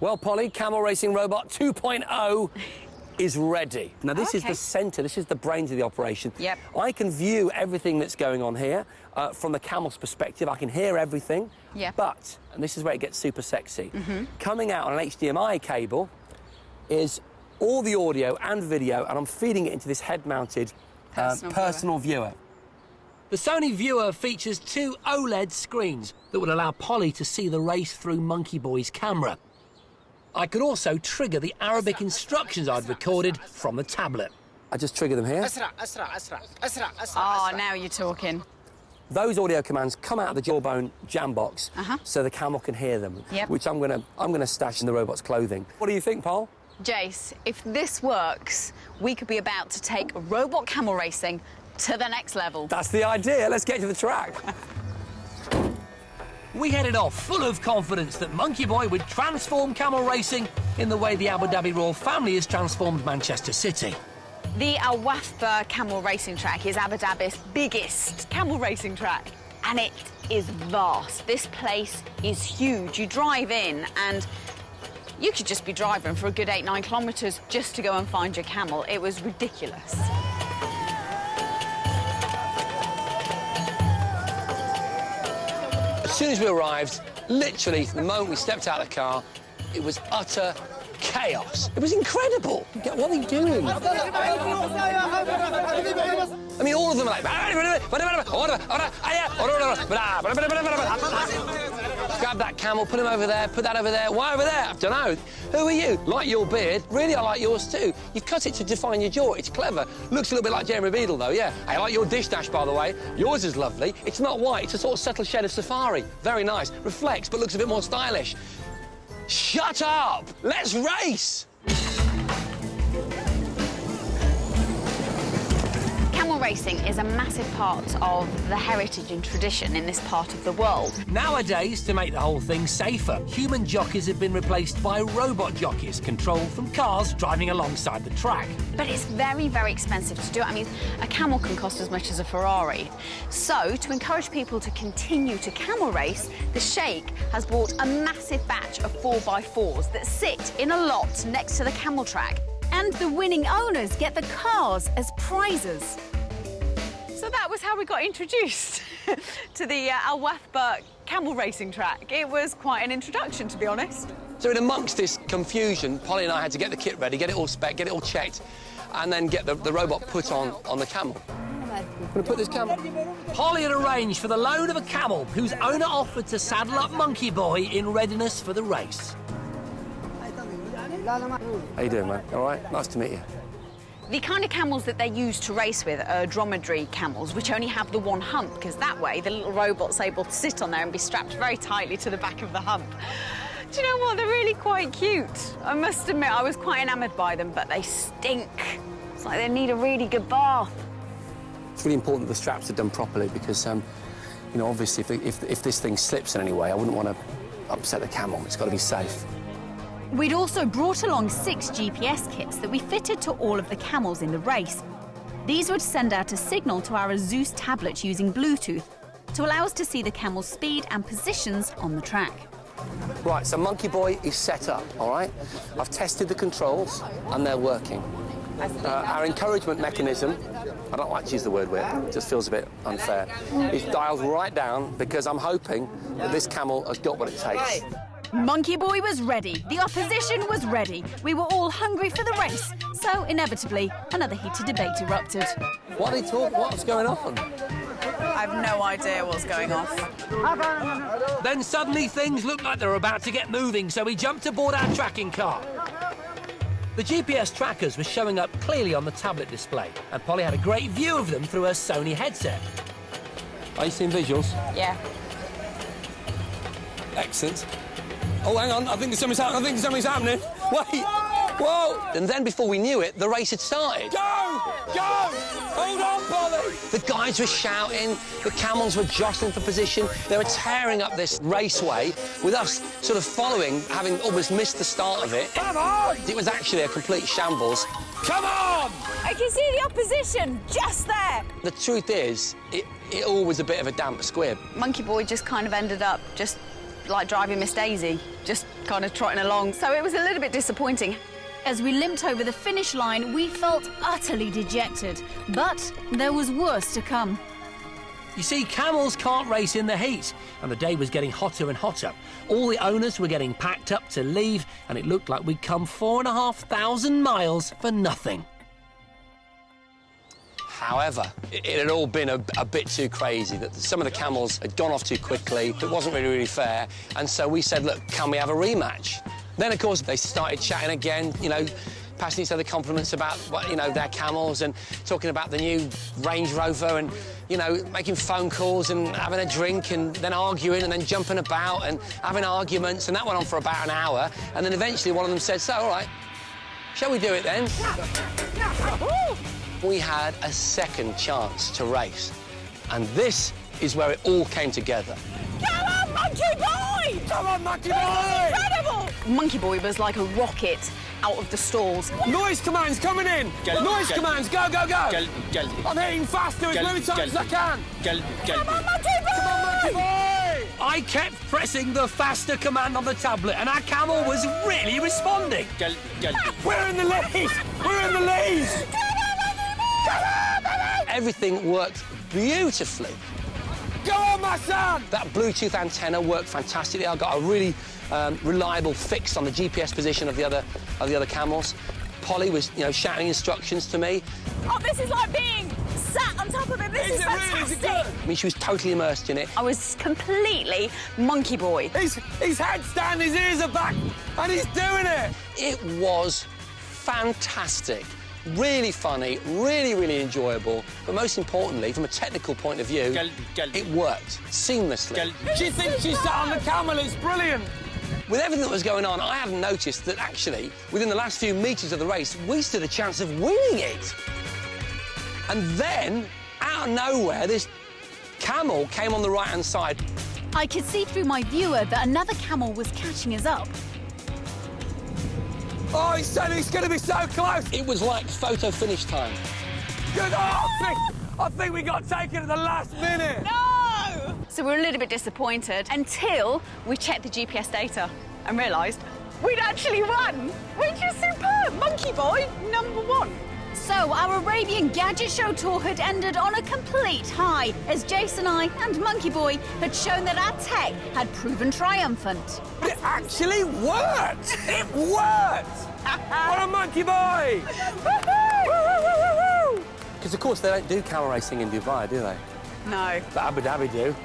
Well, Polly, Camel Racing Robot 2.0 is ready. Now, this is the centre, this is the brains of the operation. Yep. I can view everything that's going on here from the camel's perspective. I can hear everything. Yeah. But, and this is where it gets super sexy, coming out on an HDMI cable is all the audio and video, and I'm feeding it into this head-mounted personal viewer. The Sony Viewer features 2 OLED screens that would allow Polly to see the race through Monkey Boy's camera. I could also trigger the Arabic instructions I'd recorded from the tablet. I just trigger them here. Oh, now you're talking. Those audio commands come out of the Jawbone jam box so the camel can hear them, which I'm gonna stash in the robot's clothing. What do you think, Paul? Jace, if this works, we could be about to take robot camel racing to the next level. That's the idea. Let's get to the track. We headed off full of confidence that Monkey Boy would transform camel racing in the way the Abu Dhabi royal family has transformed Manchester City. The Watford Camel Racing Track is Abu Dhabi's biggest camel racing track, and it is vast. This place is huge. You drive in and you could just be driving for a good 8-9 kilometres just to go and find your camel. It was ridiculous. As soon as we arrived, literally the moment we stepped out of the car, it was utter chaos. It was incredible. What are they doing? I mean, all of them are like... Grab that camel, put him over there, put that over there. Why over there? I don't know. Who are you? Like your beard? Really, I like yours too. You've cut it to define your jaw. It's clever. Looks a little bit like Jeremy Beadle, though, yeah. I like your dish dash, by the way. Yours is lovely. It's not white. It's a sort of subtle shade of safari. Very nice. Reflects, but looks a bit more stylish. Shut up! Let's race! Camel racing is a massive part of the heritage and tradition in this part of the world. Nowadays, to make the whole thing safer, human jockeys have been replaced by robot jockeys controlled from cars driving alongside the track. But it's very, very expensive to do it. I mean, a camel can cost as much as a Ferrari. So, to encourage people to continue to camel race, the Sheikh has bought a massive batch of 4x4s that sit in a lot next to the camel track. And the winning owners get the cars as prizes. So that was how we got introduced to the Al Wathba camel racing track. It was quite an introduction, to be honest. So in amongst this confusion, Polly and I had to get the kit ready, get it all spec'd, get it all checked, and then get the robot put on the camel. I'm gonna put this camel... Polly had arranged for the loan of a camel whose owner offered to saddle up Monkey Boy in readiness for the race. How you doing, man? All right? Nice to meet you. The kind of camels that they use to race with are Dromedary Camels, which only have the one hump, because that way the little robot's able to sit on there and be strapped very tightly to the back of the hump. Do you know what? They're really quite cute. I must admit, I was quite enamoured by them, but they stink. It's like they need a really good bath. It's really important that the straps are done properly because, you know, obviously if this thing slips in any way, I wouldn't want to upset the camel. It's got to be safe. We'd also brought along 6 GPS kits that we fitted to all of the camels in the race. These would send out a signal to our Zeus tablet using Bluetooth to allow us to see the camel's speed and positions on the track. Right, so Monkey Boy is set up, all right? I've tested the controls, and they're working. Our encouragement mechanism, I don't like to use the word whip, it just feels a bit unfair, is dialed right down because I'm hoping that this camel has got what it takes. Monkey Boy was ready. The opposition was ready. We were all hungry for the race. So, inevitably, another heated debate erupted. What are they talking? What's going on? I have no idea what's going on. Then suddenly things looked like they were about to get moving, so we jumped aboard our tracking car. The GPS trackers were showing up clearly on the tablet display, and Polly had a great view of them through her Sony headset. Are you seeing visuals? Yeah. Excellent. Oh, hang on, I think something's happening. Wait! Whoa! And then before we knew it, the race had started. Go! Go! Hold on, Polly! The guys were shouting, the camels were jostling for position, they were tearing up this raceway, with us sort of following, having almost missed the start of it. Come on! It was actually a complete shambles. Come on! I can see the opposition just there. The truth is, it all was a bit of a damp squib. Monkey Boy just kind of ended up just like driving Miss Daisy, just kind of trotting along. So it was a little bit disappointing. As we limped over the finish line, we felt utterly dejected. But there was worse to come. You see, camels can't race in the heat, and the day was getting hotter and hotter. All the owners were getting packed up to leave, and it looked like we'd come 4,500 miles for nothing. However, it had all been a bit too crazy, that some of the camels had gone off too quickly. It wasn't really fair, and so we said, look, can we have a rematch? Then, of course, they started chatting again, you know, passing each other compliments about, you know, their camels and talking about the new Range Rover and, you know, making phone calls and having a drink and then arguing and then jumping about and having arguments, and that went on for about an hour. And then eventually one of them said, so, all right, shall we do it then? We had a second chance to race, and this is where it all came together. Come on, Monkey Boy! Come on, Monkey Boy! Incredible! Monkey Boy was like a rocket out of the stalls. Noise commands coming in! Noise commands, go, go, go! I'm hitting faster as many times as I can! Come on, Monkey Boy! Come on, Monkey Boy! I kept pressing the faster command on the tablet, and our camel was really responding. We're in the lead! We're in the lead! Everything worked beautifully. Go on, my son! That Bluetooth antenna worked fantastically. I got a really reliable fix on the GPS position of the other camels. Polly was, you know, shouting instructions to me. Oh, this is like being sat on top of it. This is fantastic. Really? I mean, she was totally immersed in it. I was completely Monkey Boy. His head's down, his ears are back, and he's doing it. It was fantastic. Really funny, really enjoyable, but most importantly, from a technical point of view, it worked seamlessly. She thinks she's sat on the camel, it's brilliant. With everything that was going on, I hadn't noticed that actually, within the last few metres of the race, we stood a chance of winning it. And then, out of nowhere, this camel came on the right-hand side. I could see through my viewer that another camel was catching us up. Oh, he said he's going to be so close. It was like photo finish time. Good. Oh, I think we got taken at the last minute. No! So we were a little bit disappointed until we checked the GPS data and realised we'd actually won, which is superb. Monkey Boy, #1. So our Arabian Gadget Show tour had ended on a complete high, as Jason, I and Monkey Boy had shown that our tech had proven triumphant. It actually worked! It worked! What a Monkey Boy! Because, of course, they don't do camel racing in Dubai, do they? No. But Abu Dhabi do.